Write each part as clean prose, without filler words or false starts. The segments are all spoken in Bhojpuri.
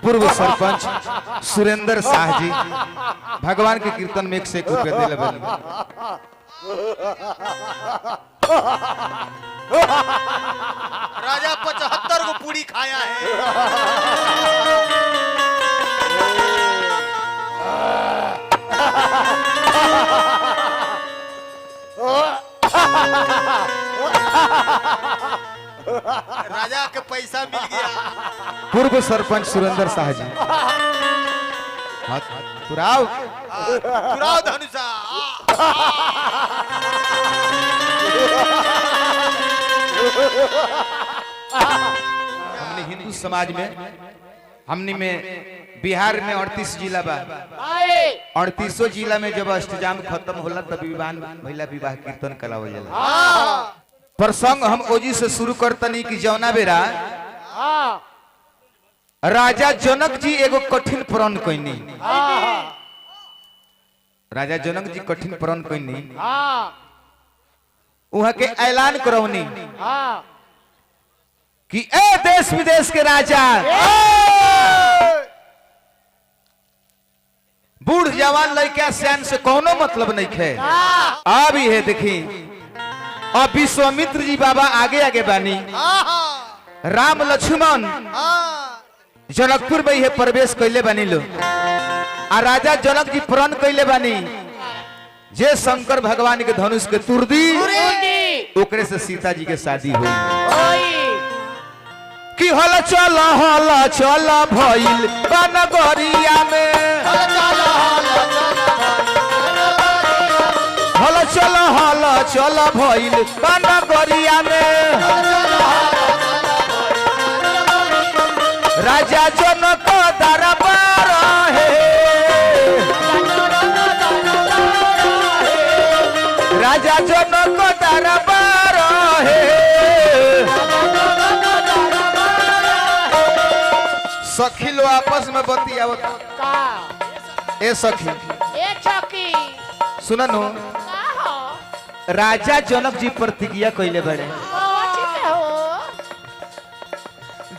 पूर्व सरपंच सुरेंद्र शाह जी भगवान के कीर्तन में 101 रुपया दिले बनी। राजा 75 को पूरी खाया है। राजा के पैसा मिल गया। पूर्व सरपंच सुरेंद्र शाह जी पुराव धनुषा हमने हिंदू समाज में हमने में बिहार में 38 जिला बा। 38 जिला में जब अष्टजाम खत्म होला तब विवाह महिला विवाह कीर्तन करावल जाला। प्रसंग हम ओजी से शुरू करतनी कि जौना बेरा राजा जनक जी एगो कठिन प्रण कइनी। राजा जनक जी कठिन प्रण कइनी वहां के ऐलान करौनी कि ए देश विदेश के राजा बूढ़ जवान लड़का सियान से कोनो मतलब नहीं है। अब ये देखी अब विश्वामित्र जी बाबा आगे आगे बानी। राम लक्ष्मण जनकपुर में ये प्रवेश कैले बानी लो। आ राजा जनक जी प्रण कैले बानी जे शंकर भगवान के धनुष के तुर दी ओकरे से सीता जी के शादी हुई। कि हल चल भइल बनगरिया में हल चल भइल बनगरिया में राजा जनक दरबार है राजा जनक दरबार है। सखी लो आपस में बतियावत ए सखी सुननु राजा जनक जी प्रतिज्ञा कैले बड़े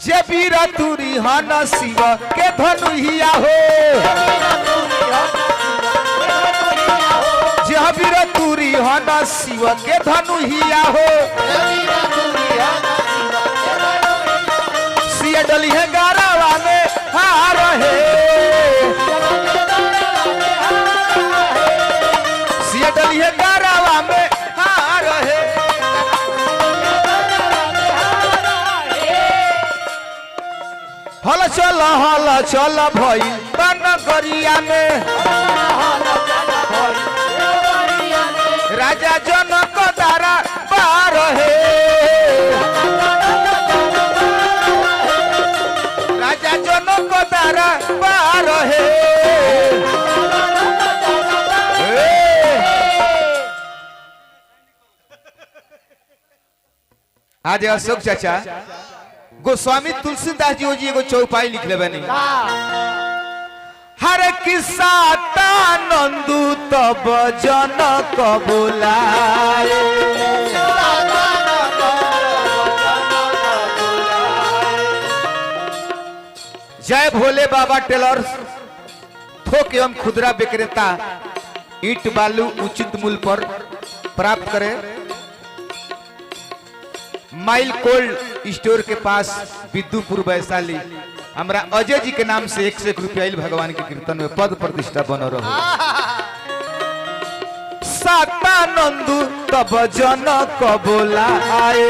जे वीर तुरी हन शिव के धनुहिया हो जे वीर तुरी हन शिव के धनुहिया हो सिया डली है गारावा में हार है सिया डली है गारावा में हार है। हल चल भइल बनगरिया में राजा जनक दरबार है राजा जनक दरबार है। आज अशोक चाचा गोस्वामी तुलसीदास जी एगो चौपाई लिखले बनी। हर किस्सा नंदू तब जनक बुलाए जय भोले बाबा टेलर्स थोक एवं खुदरा विक्रेता ईंट बालू उचित मूल्य पर प्राप्त करें। माइल कोल्ड स्टोर के पास विद्युपुर वैशाली। हमरा अजय जी के नाम से 101 रुपया भगवान के कीर्तन में पद प्रतिष्ठा बनो रहो। सातानंदु तब जनक बुलाए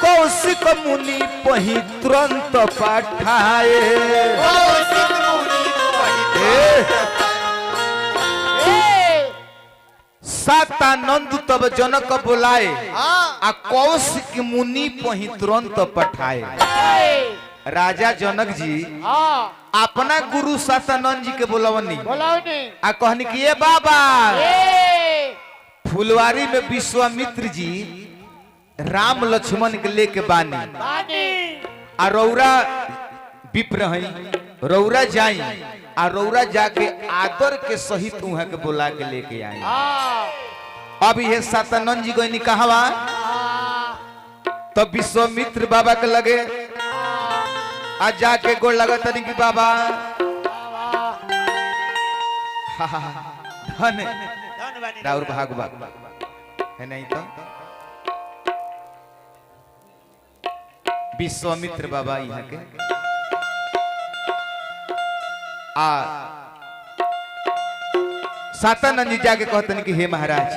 कौशिक मुनि पही तुरंत पठाए सातानंद तब जनक बुलाए आ कौशिक मुनि पही तुरंत पठाए। राजा जनक जी अपना गुरु सातानंद जी के बुलावनी आ कहनी कि ये बाबा फुलवारी में विश्वामित्र जी राम लक्ष्मण के लेके बानी आ रौरा विप्र हैं रौरा जाई आ रौरा जाके आदर के सहित वहां के बुला के लेके आए। अब ये सातानंद जी गई कहवा तो विश्वामित्र बाबा के लगे आज जाके गोड़ लगा तनी कि बाबा धन राउर भागवा है नहीं तो विश्वामित्र बाबा यहाँ के सातानंद जी जाके कहते कि हे महाराज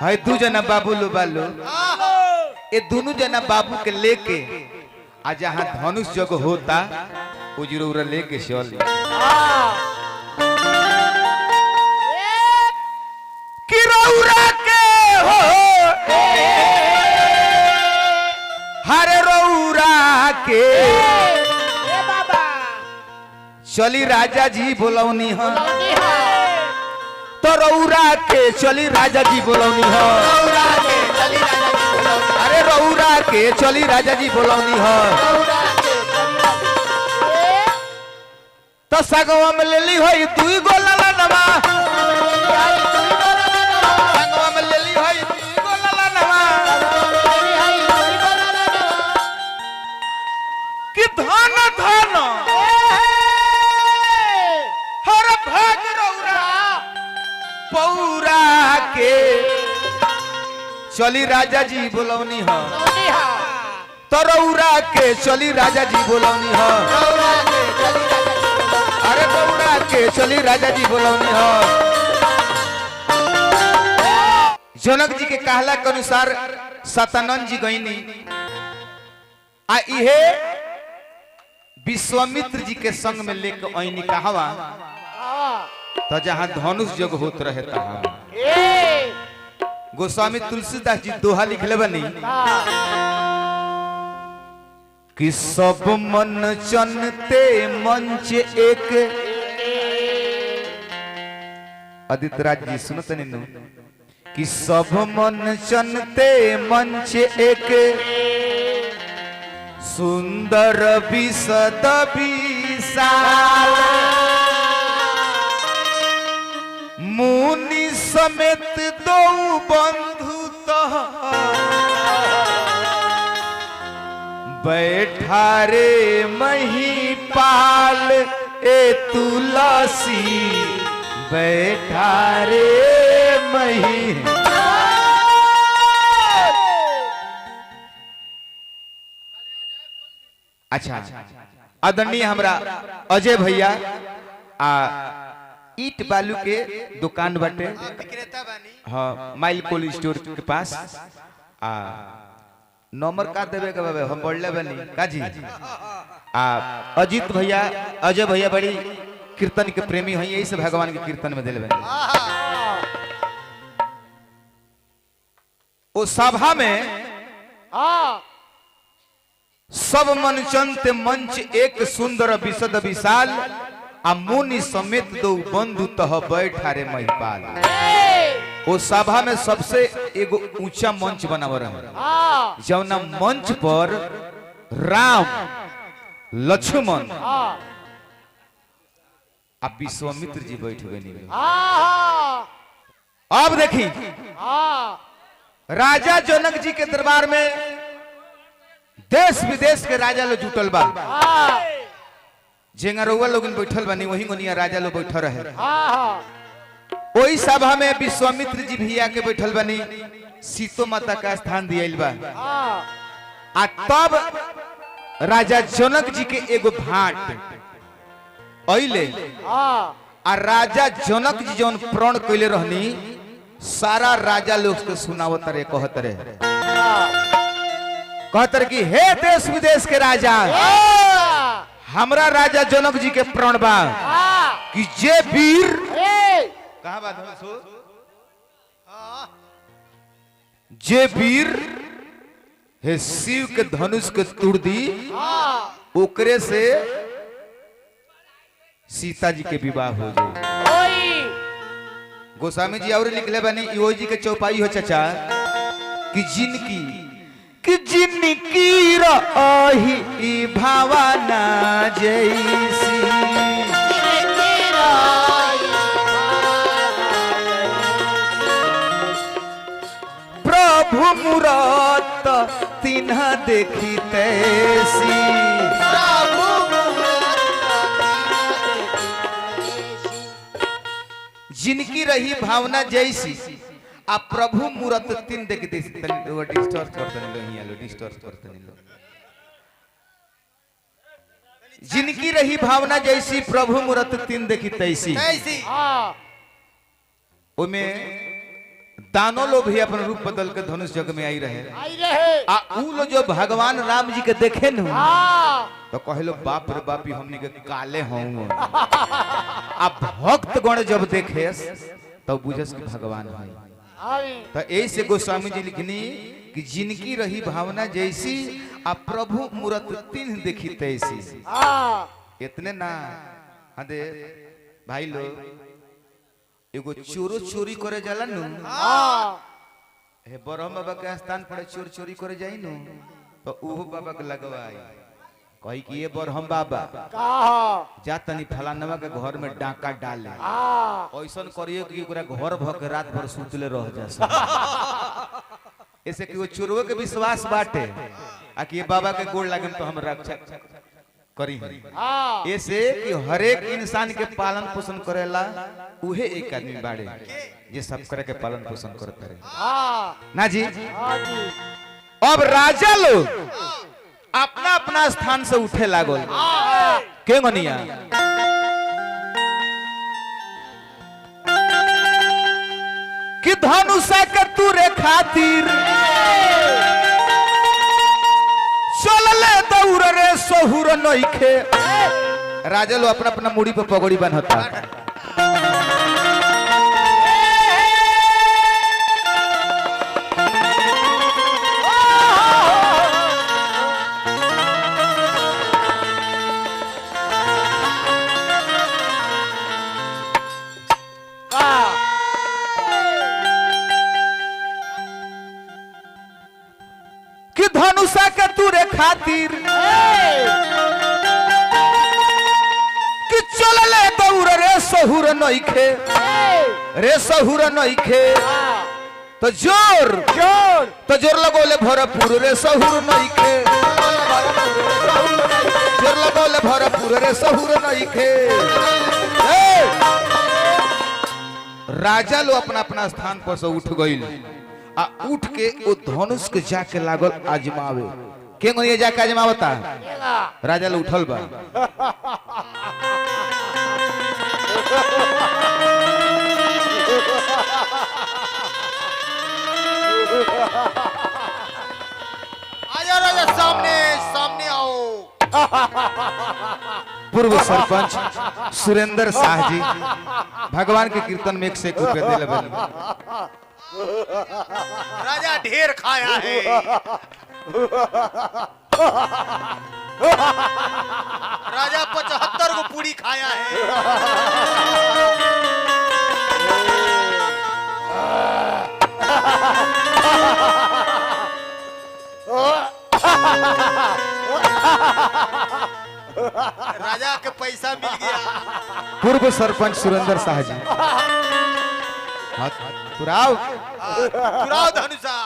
है दू जना बाबू लो बालो ये दोनों जना बाबू के लेके आज जहाँ धनुष जग होता वो जरूर लेके चल कि रौरा के हो हरे रौरा के चली राजा जी बोलौनी हो तो रौरा के चली राजा जी बोलौनी हो अरे रौरा के चली राजा जी बोलौनी हो तो सगवा में लेली होई दुई गोला नवा सगवा में लेली होई दुई गोला नवा कि धन धन हर भाग रौरा पौरा के चली राजा जी बोलौनी हो तो रौरा के चली राजा जी बोलौनी हो अरे रौरा के चली राजा जी बोलौनी हो जनक जी के कहला के अनुसार सतानंद जी गईनी आ इहे विश्वामित्र जी के संग में लेके आईनी कहवा तो जहां धनुष जग होत रहे तहां गोस्वामी तुलसीदास जी दोहा लिखले बनी कि सब मन चनते मंच एक आदित्य राज जी सुनत नीनू कि सब मन चनते मंच एक सुंदर विशद विशाल मुनि समेत दो बंधु बैठा रे महिपाल ए तुलसी बैठा रे मही अच्छा आदरणीय हमरा अजय भैया ईट बालू के दुकान बाटे विक्रेता बानी हाँ माइल कोल्ड स्टोर के पास नंबर का देवे के बाबे हम बोलले बनी काजी अजीत भैया अजय भैया बड़ी कीर्तन के प्रेमी हैं यही से भगवान के कीर्तन में दिल बनी ओ सभा में सब मनचंत मंच एक सुंदर विशद विशाल आ मुनि समेत दो बंधु तह बैठा रे महिपाल वो सभा में सबसे एगो ऊंचा मंच बनाव रहे जौना मंच पर राम लक्ष्मण आ विश्वामित्र जी बैठ बनी अब देखी राजा जनक जी के दरबार में देश विदेश के राजा लोग जुटल बा जेंगरौआ लोग बैठल बनी वही गोनिया राजा लोग बैठल रहे वही सभा में विश्वामित्र जी भी आके बैठल बनी सीतो माता का स्थान दियल बा आ तब राजा जनक जी के एगो भाट अइले आ राजा जनक जी जौन प्रण कैले रहनी सारा राजा लोग के सुनावत रे कहत रे कि हे देश विदेश के राजा हमरा राजा जनक जी के प्रण बा कि जे वीर कहा बात है सो जे वीर हे शिव के धनुष के तोड़ दी ओकरे से सीता जी के विवाह हो जाए गोस्वामी जी और लिखले बनी यो जी के चौपाई हो चाचा कि जिनकी रही भावना जैसी प्रभु मूरत तिन्ह देखी तैसी जिनकी रही भावना जैसी आ प्रभु मूरत तीन देखी तैसी डिस्टर्ब करते नहीं लो डिस्टर्ब करते नहीं लो जिनकी रही भावना जैसी प्रभु मूरत तीन देखी तैसी उनमें दानों लोग भी अपन रूप बदल के धनुष जग में आई रहे आ उ लोग जो भगवान राम जी के देखे न तो कहलो बाप रे बाप हमनी के काले हों आ भक्त गण जब देखे तो बुझस कि भगवान है तो ऐसे गोस्वामी जी लिखनी कि जिनकी रही भावना जैसी आ प्रभु मूरत तीन देखी तैसी इतने ना हदे भाई लोग एगो चोरो चोरी करे जाला नु हे बरहम बाबा के स्थान पर चोर चोरी करे जाई नु तो ओहो बाबा के लगवाई कही कि ये बरहम बाबा जा तनी फलानवा के घर में डाका डाले ऐसन करियो कि ओकरा घर भ के रात भर सुतले रह जा ऐसे कि वो चोरवे के विश्वास बाटे आ कि ये बाबा के गोड़ लागे तो हम रक्षा करी ऐसे कि हर एक इंसान के पालन पोषण करेला उहे एक आदमी बाड़े जे सब करे के पालन पोषण करते रहे ना जी अब राजा लोग अपना अपना स्थान से उठे लागल के गनिया कि धनुषा के तुरे खातिर चलले दौड़ रे सहुर नइखे राजा लो अपना अपना मुड़ी पे पगड़ी बन्हता कि धनुषा के तुरे खातिर कि चलले दौड़ रे सहुर नइखे रे सहुर नइखे तो जोर जोर तो जोर लगोले भरपूर रे सहुर नइखे जोर लगोले भरपूर रे सहुर नइखे राजा लो अपना अपना स्थान पर से उठ गइल आ उठ के वो धनुष के जाके लागल आजमावे के गनिया जाके आजमावता राजा लो उठल बा आजा राजा सामने सामने आओ पूर्व सरपंच सुरेंद्र शाह जी भगवान के कीर्तन में 101 रुपया दिले बनी राजा ढेर खाया है राजा 75 को पूरी खाया है राजा के पैसा मिल गया पूर्व सरपंच सुरेंद्र शाह जी पुराव पुराव धनुषा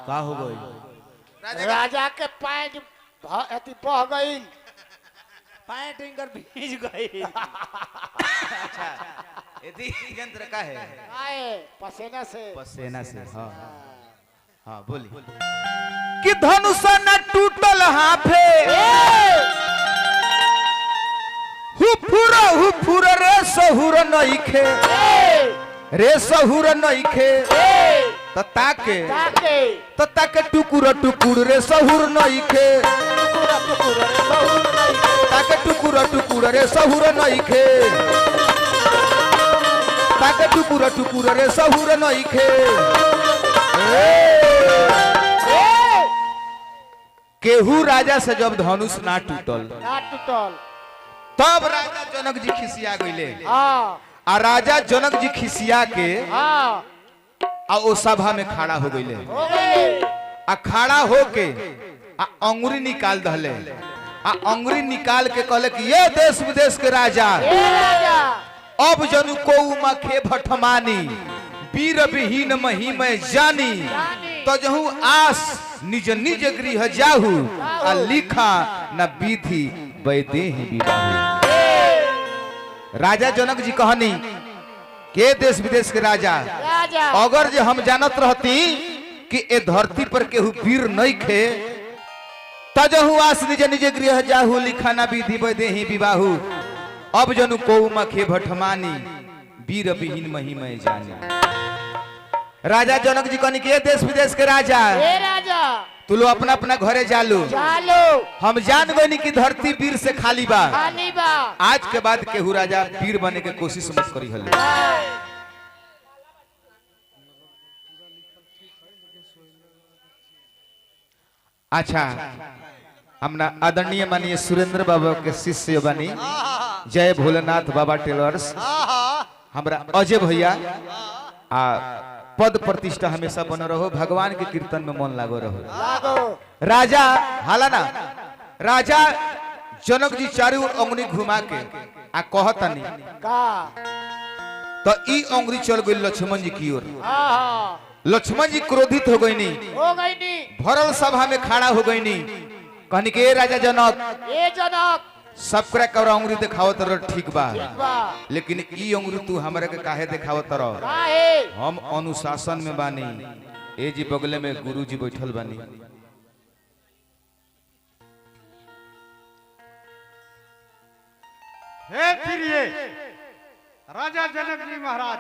का हो गई राजा के पैंट अति बह गई पैंट इनकर भीज गई अच्छा यदि यंत्र का है आए पसीना से हाँ हाँ बोली कि धनुष न टूटल हाफे हुफुर रे सहुर नइखे रे सहुर नइखे त ताके टुकुर टुकुर रे सहुर नइखे ताके टुकुर रे सहुर नइखे ताके टुकुर रे सहुर नइखे केहू राजा से जब धनुष ना टूटल तब राजा जनक जी खिसिया गइले आ राजा जनक जी खिसिया के आ ओ सभा में खड़ा हो गइले आ खड़ा होके आ अंगुरी निकाल दहले आ अंगुरी निकाल के कहले कि ये देश विदेश के राजा अब जनु को मखे भटमानी वीर विहीन महिमय जानी तो जहू आस निज निज गृह जाहू आ लिखा न विधि वैदेही विवाह। राजा जनक जी कहनी के देश विदेश के राजा अगर जे हम जानत रहती कि ए धरती पर केहू वीर नहीं खे तजहु आस निज निज गृह जाहू लिखाना विधि वैदेही विवाहू अब जनु को मखे भटमानी वीर विहीन महिमय जानी। राजा जनक जी कहनी के देश विदेश के राजा तू लो अपना अपना घरे जालू हम जान गई कि धरती वीर से खाली बा आज के बाद केहू राजा वीर बने के कोशिश मत करी हल। अच्छा हमना आदरणीय माननीय सुरेंद्र बाबा के शिष्य बनी जय भोलेनाथ बाबा टेलर्स हमरा अजय भैया आ पद प्रतिष्ठा हमेशा बन रहो भगवान के कीर्तन में मन लागो रहो। राजा हाला ना राजा जनक जी चारों अंगुली घुमा के आ कहतनी तो ई अंगुली चल गई लक्ष्मण जी की ओर। लक्ष्मण जी क्रोधित हो गई नी भरल सभा में खड़ा हो गई नी कहनी के राजा जनक सब कर अंगुरी दिखावत रह ठीक बा लेकिन ई अंगुरी तू हमरा के काहे दिखावत रह हम अनुशासन में बानी ए जी बगले में गुरु जी बैठल बानी। हे प्रिय राजा जनक जी महाराज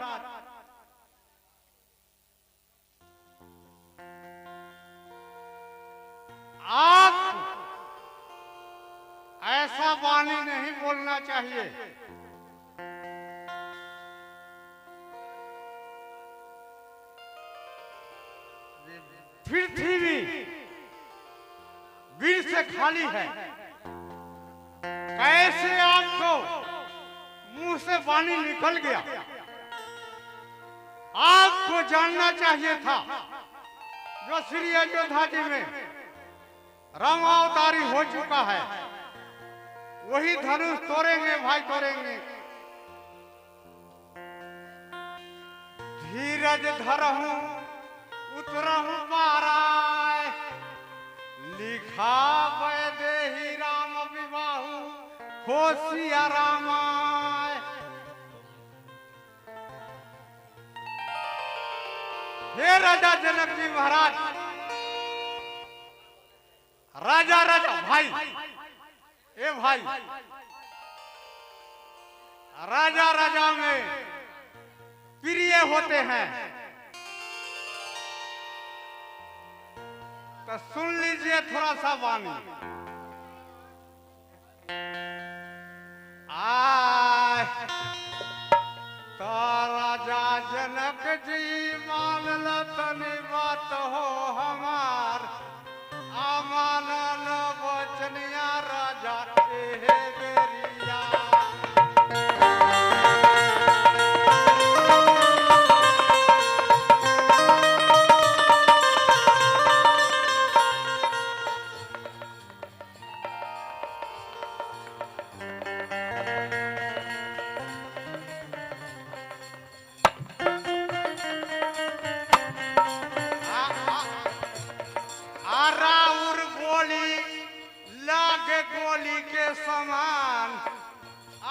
आप ऐसा वाणी नहीं बोलना चाहिए। पृथ्वी वीर से खाली है कैसे आपको मुंह से वाणी निकल गया। आपको जानना चाहिए था जो श्री अयोध्या जी में राम अवतारी हो चुका है वही धनुष तोड़ेंगे भाई तोड़ेंगे। धीरज धरहूं उतरहूं पाराय लिखा वैदेही राम विवाहु हो सिया रामाय। हे राजा जनक जी महाराज राजा राजा भाई ए भाई राजा राजा में प्रिय होते हैं तो सुन लीजिए थोड़ा सा वाणी। आय तो राजा जनक जी मान लतनी बात हो हमार आमान वचनिया राजा हे बेरिया। गोली के समान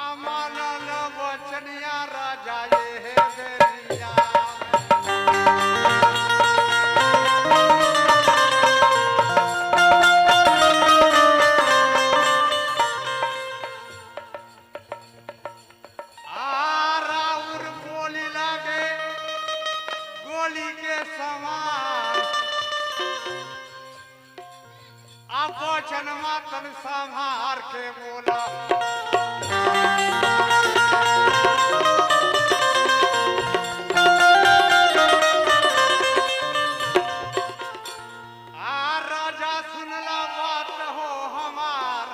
अमानन वचनिया राजा ये है बेरिया। राउर गोली लागे गोली के समान वचन मातन संभार के बोला। राजा सुनला बात हो हमार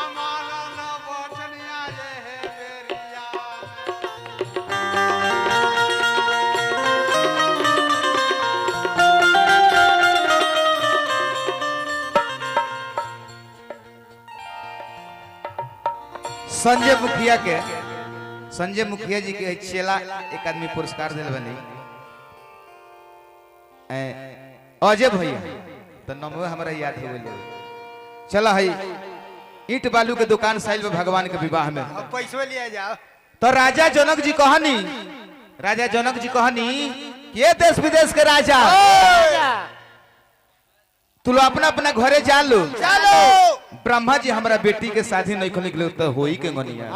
अमानन वचनिया ये है बेरिया। संजय मुखिया जी के चेला एक आदमी पुरस्कार दिल बनी अजय भैया तो नमवे हमारा याद हो गई। चला है ईट बालू के दुकान साइल में भगवान के विवाह में अब पैसो लिया जाओ। तो राजा जनक जी कहनी ये देश विदेश के राजा तू लोग अपना अपना घरे जा लो। चलो ब्रह्मा जी हमारा बेटी के शादी नहीं खोलने के लिए तो होई के गनिया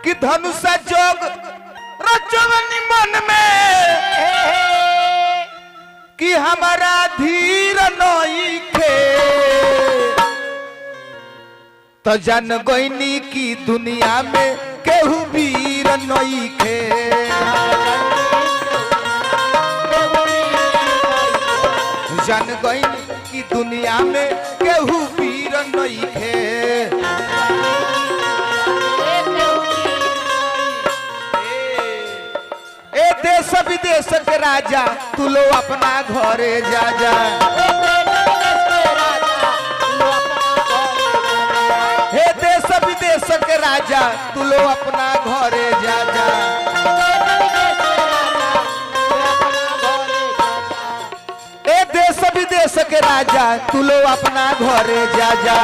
कि धनुषा जोग रचवनी मन में कि हमारा धीर नई खे तो जन गोइनी की दुनिया में केहू वीर नई खे जन गोइनी की दुनिया में केहू वीर नई खे ए देश विदेश के राजा तू लो अपना घरे जा जा हे देश विदेश के राजा तू लो अपना घरे जा जा ए देश विदेश के राजा तू लो अपना घरे जा जा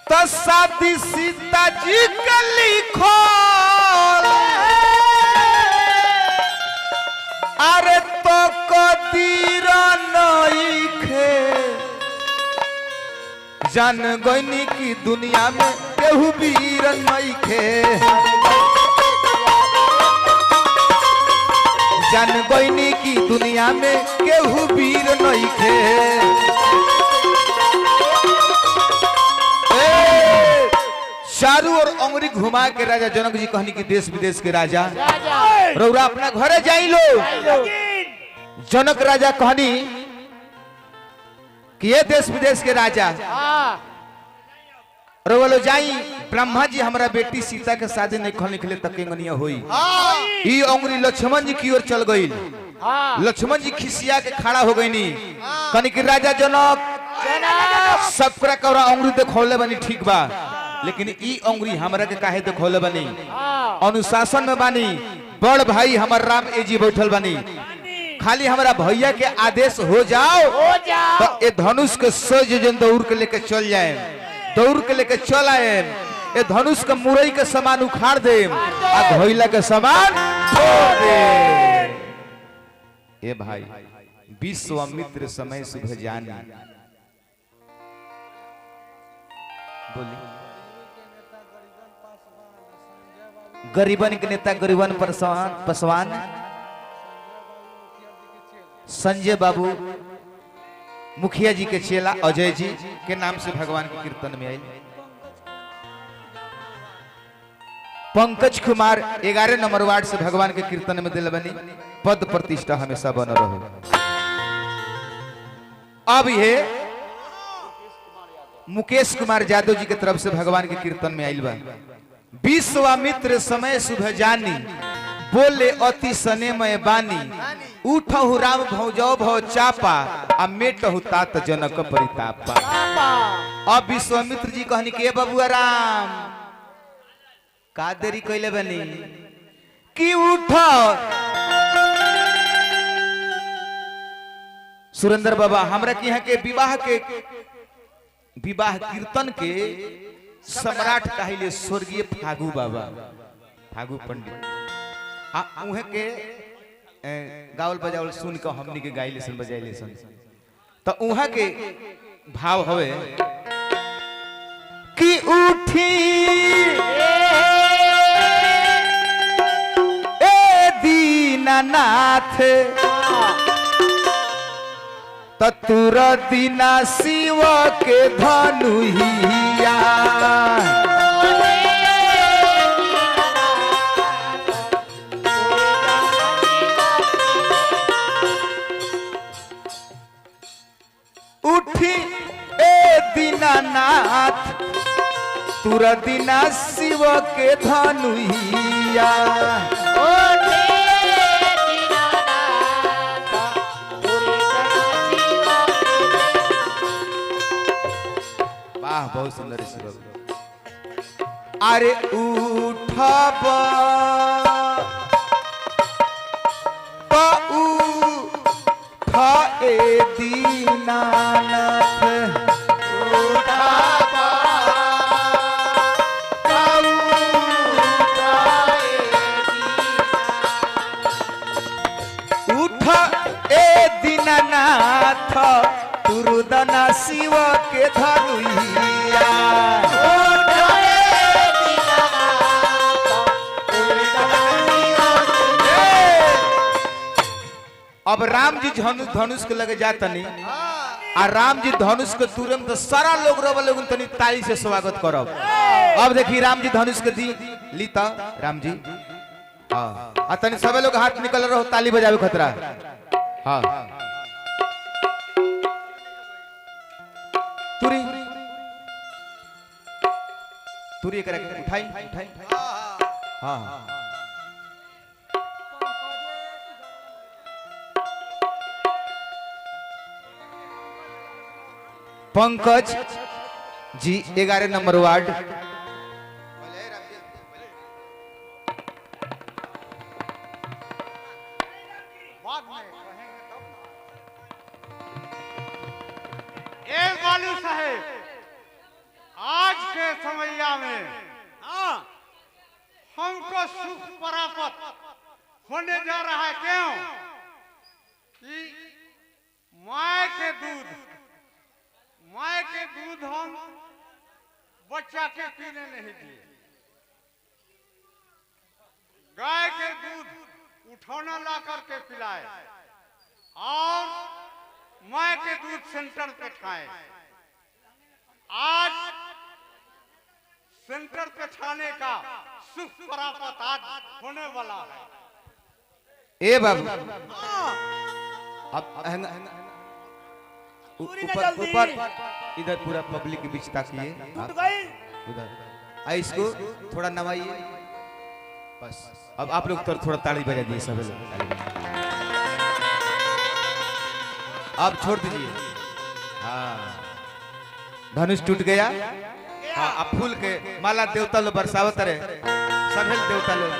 तो शादी सीता जी का लिखो अरे तो कदीर नई खे जन गोइनी की दुनिया में केहू वीर नई खे जन गोइनी की दुनिया में केहू वीर नई खे चारू और अंगुरी घुमा के राजा जनक जी कहनी कि देश विदेश के राजा रौरा अपना घरे जाई लो। जनक राजा कहनी कि ये देश विदेश के राजा रौरा लो जाई ब्रह्मा जी हमारा बेटी सीता के शादी नहीं खोलने के लिए तकेंगनिया हुई। ई अंगुरी लक्ष्मण जी की ओर चल गई। लक्ष्मण जी खिसिया के खड़ा हो गई नी कहनी कि राजा जनक सबकरा कौरा अंगुरी देखौले बनी ठीक बा लेकिन ई अंगुरी हमरा के काहे देखौले बनी अनुशासन में बानी बड़ भाई हमर राम एजी बैठल बनी खाली हमारा भैया के आदेश हो जाओ तो ए धनुष के सोज जन दौड़ के लेके चल जाए दौड़ के लेके चल आए ए धनुष के मुरई के सामान उखाड़ दे आ धोइला के सामान छोड़ दे। ए भाई विश्वामित्र समय सुबह जानी बोली गरीबन के नेता गरीबन पासवान संजय बाबू मुखिया जी के चेला अजय जी के नाम से भगवान के कीर्तन में आई। पंकज कुमार 11 नंबर वार्ड से भगवान के कीर्तन में दिल बनी पद प्रतिष्ठा हमेशा बन रहो। अब ये मुकेश कुमार यादव जी के तरफ से भगवान के कीर्तन में आइल बा। विश्वामित्र समय सुबह जानी बोले अति सने में बानी उठहु राम भौजौ भौ चापा आ मेटहु तात जनक परितापा। अब विश्वामित्र जी कहनी के बबुआ राम का देरी कैले बनी कि उठ सुरेंद्र बाबा हमरा के यहाँ के विवाह कीर्तन के सम्राट कहले स्वर्गीय फागू बाबा फागू पंडित आ उहे के गावल बजावल सुन के हमनी के गाइले सन बजाइले सन तो उहा के भाव हवे कि उठी ए दीनानाथ ततुर दीना शिव के धनुहिया उठी ए दीनानाथ तुर दीना शिव के धनुहिया बहुत सुंदर ऋषि बाबू। अरे उठब उठ ए दीनानाथ उठ ए दीनानाथ तुरुदना शिव के धनुइया अब राम जी धनुष के लगे जातनी आ राम जी धनुष के तुरंत सारा लोग रोब लोग तनी ताली से स्वागत करब। अब देखी राम जी धनुष के दी लीता राम जी हाँ आ तनी सबे लोग हाथ निकल रहो ताली बजावे खतरा हाँ तुरी तुरी करे उठाई उठाई हाँ पंकज जी 11 नंबर वार्ड मालू साहेब आज के समैया में हमको सुख प्राप्त होने जा रहा है। क्यों कि माँ के दूध हम बच्चा के पीने नहीं दिए। गाय के दूध उठौना ला करके पिलाए और माँ के दूध सेंटर पे खाए। आज सेंटर पे खाने का सुख प्राप्त आज होने वाला है। ए बाबू अब ऊपर इधर पूरा पब्लिक के बीच ताकिए उधर इसको थोड़ा नवाइए बस। अब आप लोग थोड़ा ताली बजा दिए सब लोग अब छोड़ दीजिए। हाँ धनुष टूट गया। हाँ अब फूल के माला देवता लोग बरसावत रहे सभी देवता लोग